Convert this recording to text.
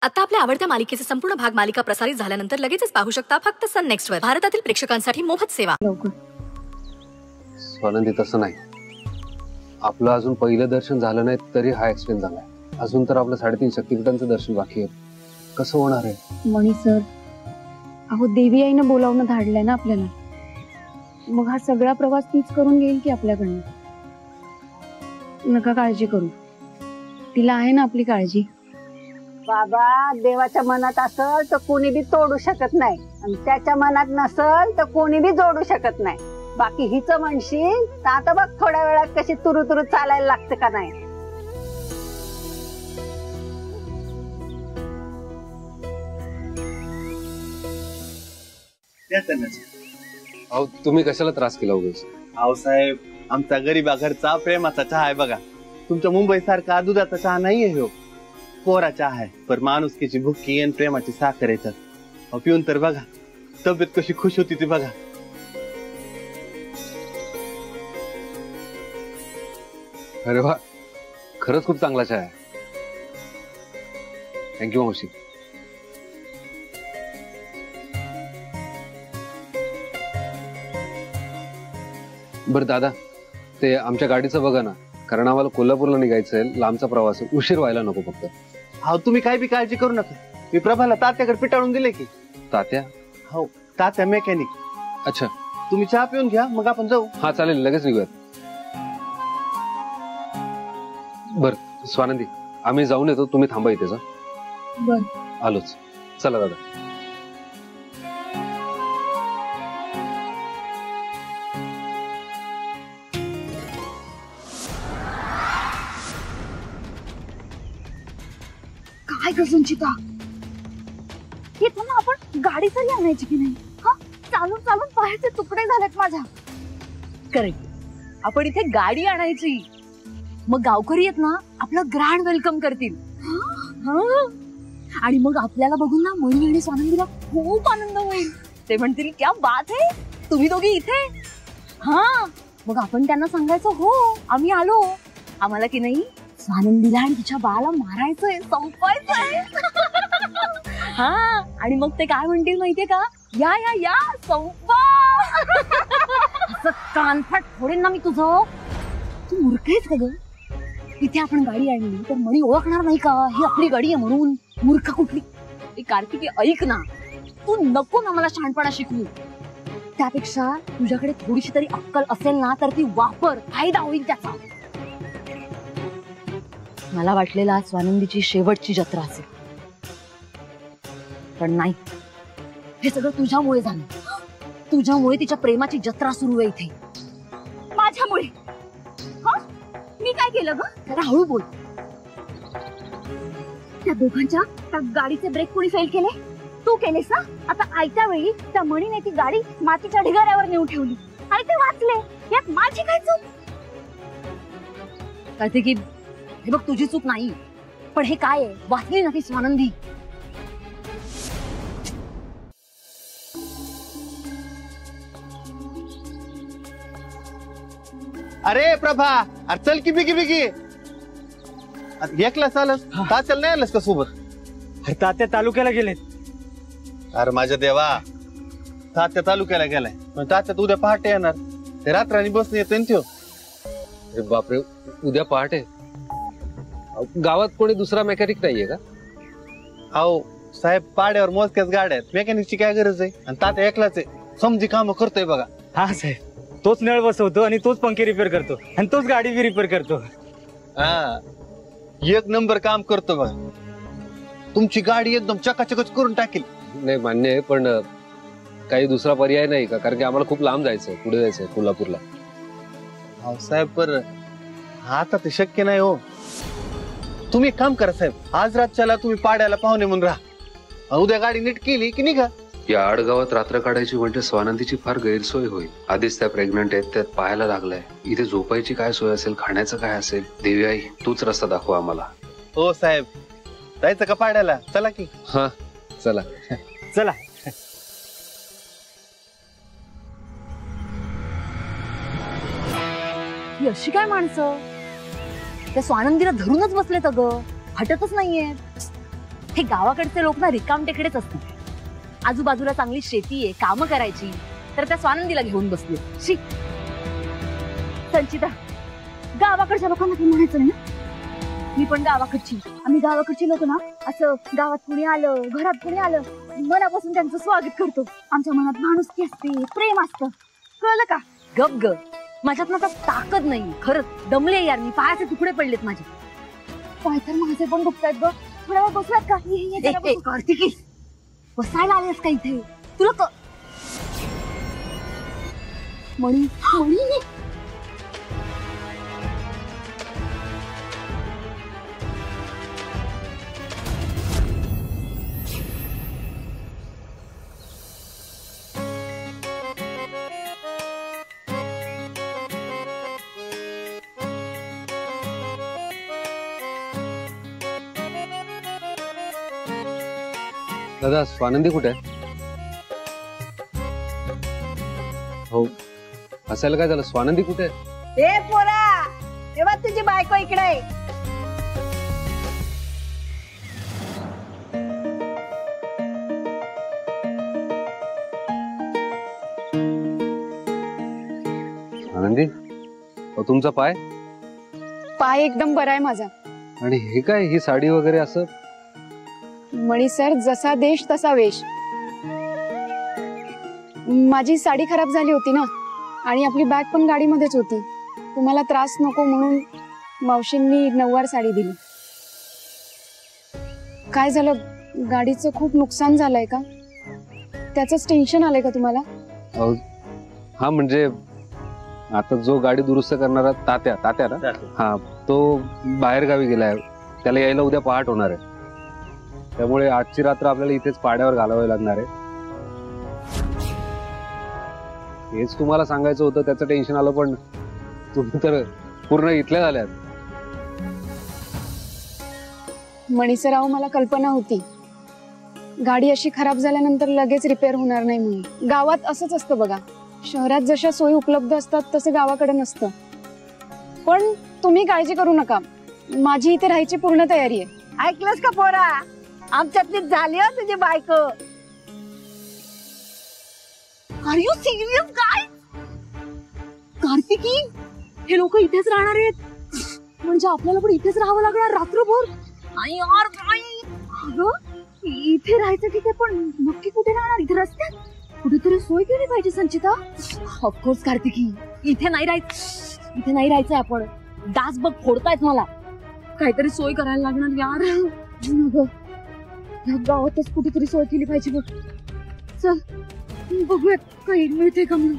आता आपल्या आवडत्या मालिकेचे संपूर्ण भाग मालिका प्रसारित झाल्यानंतर लगेचच पाहू शकता फक्त सन नेक्स्ट वर. भारतातील प्रेक्षकांसाठी मोफत सेवा. स्वानंदी तसं नाही. आपलं अजून पहिलं दर्शन झालं नाही तरी हा ऍक्सिडेंट झालाय. अजून तर आपलं 3.5 शक्तिपीठांचं दर्शन बाकी आहे. कसं होणार आहे मणी सर? अहो देवी आईनं बोलावणं धाडलंय ना आपल्याला. मग हा सगळा प्रवास तीच करून घेईल की आपल्याकडनं. नका काळजी करू, तिला आहे ना आपली काळजी. बाबा देवाच्या मनात असेल तर कोणी बी तोडू शकत नाही आणि त्याच्या मनात नसेल तर कोणी बी जोडू शकत नाही. बाकी हिच म्हणशील तर आता बघ थोड्या वेळात कशी तुरु तुरु चालायला लागते का नाही. अहो तुम्ही कशाला त्रास केला उगाच? अहो साहेब, आमचा गरीबा घरचा प्रेमाचा चहा आहे बघा. तुमच्या मुंबई सारखा दुधाचा चहा नाहीये हो. कोरा चहा आहे, पण माणुसकीची भुक्की आणि प्रेमाची साखर येतात. अहो पिऊन तर बघा, तब्येत कशी खुश होती ती बघा. अरे वा, खरंच खूप चांगला चहा आहे. थँक्यू मावशी. बरं दादा, ते आमच्या गाडीचं बघा ना, कारण आम्हाला कोल्हापूरला निघायचंय. लांबचा प्रवास, उशीर व्हायला नको फक्त. अहो तुम्ही काय बी काळजी करू नका. मी प्रभाला तात्याकडे पिटाळून दिले की. तात्या? हो, तात्या मेकॅनिक. अच्छा, तुम्ही चहा पिऊन घ्या, मग आपण जाऊ. हा चालेल, लगेच निघूयात. बर स्वानंदी, आम्ही जाऊन येतो, तुम्ही थांबा इथेच. बर, आलोच. चला दादा. काय ग संचिता, इथं ना आपण गाडी तरी आणायची की नाही? हा, चालून चालून पायाचे तुकडे झालेत माझ्या. करेक्ट, आपण इथे गाडी आणायची. मग गावकरी आहेत ना आपलं ग्रँड वेलकम करतील. आणि मग आपल्याला बघून ना मणी आणि स्वानंदीला खूप आनंद होईल. ते म्हणतील क्या बात आहे, तुम्ही दोघी इथे. हा, मग आपण त्यांना सांगायचं हो आम्ही आलो. आम्हाला की नाही स्वानंदीला आणि तिच्या बाळाला मारायचंय, संपवायचंय. हा, आणि मग ते काय म्हणतील माहितीये का, या या या संपवा. असं कानफाट फोडेन ना मी तुझं. तू मूर्ख आहेस का ग? इथे आपण गाडी आणली तर मणी ओळखणार नाही का ही आपली गाडी आहे म्हणून? मूर्ख कुठली. ए कार्तिकी, ऐक ना, तू नको ना मला शहाणपणा शिकवू. त्यापेक्षा तुझ्याकडे थोडीशी तरी अक्कल असेल ना तर ती वापर, फायदा होईल त्याचा. मला वाटलेलं आज स्वानंदीची शेवटची जत्रा असेल, पण नाही. हे सगळं तुझ्यामुळे झालं. तुझ्यामुळे तिच्या प्रेमाची जत्रा सुरू आहे इथे. माझ्यामुळे? मी काय केलं ग? जरा हळू बोल. त्या दोघांच्या त्या गाडीचे ब्रेक कोणी फेल केले? तू केलेस ना. आता आयत्या वेळी त्या मणीने ती गाडी मातीच्या ढिगाऱ्यावर नेऊन ठेवली आणि ते वाचले. यात माझी काय चूक? कार्तिकी, हे बघ तुझी चूक नाही, पण हे काय आहे, वाचली ना ती स्वानंदी. अरे प्रभा, अरे चल की बिगी बिगी. एकला चालस, तात्याला नाही आलंस का सोबत? अरे तात्या तालुक्याला गेलेत. अरे माझ्या देवा, तात्या तालुक्याला गेलाय, पण तात्या उद्या पहाटे येणार. ते रात्रानी बसने येतो ना त्यो. अरे बापरे, उद्या पहाटे? गावात कोणी दुसरा मेकॅनिक नाहीये का? अहो साहेब, पाड्यावर मोजक्याच गाड्या आहेत, मेकॅनिकची काय गरज आहे? आणि तात्या एकलाच आहे, समजी काम करतोय बघा. हा साहेब, तोच नळ बसवतो आणि तोच पंखे रिपेअर करतो आणि तोच गाडी बी रिपेअर करतो. हा, एक नंबर काम करतो बघा. तुमची गाडी एकदम चकाचकच करून टाकेल. नाही मान्य आहे, पण काही दुसरा पर्याय नाही का? कारण की आम्हाला खूप लांब जायचंय, पुढे जायचंय कोल्हापूरला. हो साहेब, पर आता ते शक्य नाही हो. तुम्ही एक काम करा साहेब, आज रातच्याला तुम्ही पाड्याला पाहुणे म्हणून राहा. उद्या गाडी नीट केली की निघा. या आडगावात रात्र काढायची म्हणजे स्वानंदीची फार गैरसोय होईल. आधीच त्या प्रेग्नंट आहेत, त्यात पाहायला लागलाय. इथे झोपायची काय सोय असेल, खाण्याचं काय असेल? देवी आई, तूच रस्ता दाखव आम्हाला. हो साहेब, जायचं का पाड्याला? चला की. हा चला चला. ही अशी काय माणसं, त्या स्वानंदीला धरूनच बसलेत अगं, हटतच नाहीये. हे गावाकडचे लोक ना रिकाम टेकडेच असतात. आजूबाजूला चांगली शेती आहे, कामं करायची, तर त्या स्वानंदीला घेऊन बसले. शी, संचिता, गावाकडच्या लोकांना काही म्हणायचं नाही ना. मी पण गावाकडची. आम्ही गावाकडची लोक ना असं गावात कुणी आलं, घरात कुणी आलं, मनापासून त्यांचं स्वागत करतो. आमच्या मनात माणुसकी असते, प्रेम असतं. कळलं का? गप ग, माझ्यात ना आता ताकद नाही. खरंच दमले यार मी, पायाचे तुकडे पडलेत माझे. पाय तर माझे पण दुखतायत ग. थोड्या वेळ बसलात का? जरा बसू. कार्तिकी, बसायला आलेस का इथे? तुला मणी मणी दादा, स्वानंदी कुठे आहे? हो, असायला काय झालं? स्वानंदी कुठे आहे? ए पोरा, तेव्हा तुझी बायको इकडे आहे. आनंदी, तुमचा पाय? पाय एकदम बरा आहे माझा. आणि हे काय, ही साडी वगैरे असं? मणी सर, जसा देश तसा वेश. माझी साडी खराब झाली होती ना, आणि आपली बॅग पण गाडीमध्येच होती. तुम्हाला त्रास नको म्हणून मावशींनी नऊवार साडी दिली. काय झालं, गाडीचं खूप नुकसान झालंय का? त्याचंच टेन्शन आलंय का तुम्हाला? हा, म्हणजे आता जो गाडी दुरुस्त करणारा तात्या ना, हा, तो बाहेर गावी गेलाय. त्याला यायला उद्या पहाट होणार आहे. त्यामुळे आजची रात्र आपल्याला इथेच पाड्यावर घालावी लागणार आहे. हेच तुम्हाला सांगायचं होतं, त्याचं टेन्शन आलं, पण तुम्ही तर पूर्ण इथल्या झाल्यात. मणीसराव, मला कल्पना होती गाडी अशी खराब झाल्यानंतर लगेच रिपेअर होणार नाही म्हणून. गावात असंच असतं बघा. शहरात जशा सोयी उपलब्ध असतात तसं गावाकडे नसतं. पण तुम्ही काळजी करू नका, माझी इथे राहायची पूर्ण तयारी आहे. ऐकलंस का पोरा? आमच्यातली झाली हो तुझी बायको. आर यू सिरियस गाय? कार्तिकी, हे लोक इथेच राहणार आहेत म्हणजे आपल्याला पण इथेच राहावं लागणार रात्रभर? नाही यार, नाही. अगं, इथे राहायचं ठीक आहे, पण नक्की कुठे राहणार? इथे रस्त्यात कुठेतरी सोय केली पाहिजे संचिता. ऑफकोर्स कार्तिकी, इथे नाही राहायचंय आपण. डास बघ फोडतायत मला. काहीतरी सोय करायला लागणार यार. या गावातच कुठेतरी सोय केली पाहिजे बघ. चल बघूयात काही मिळते का म्हणून.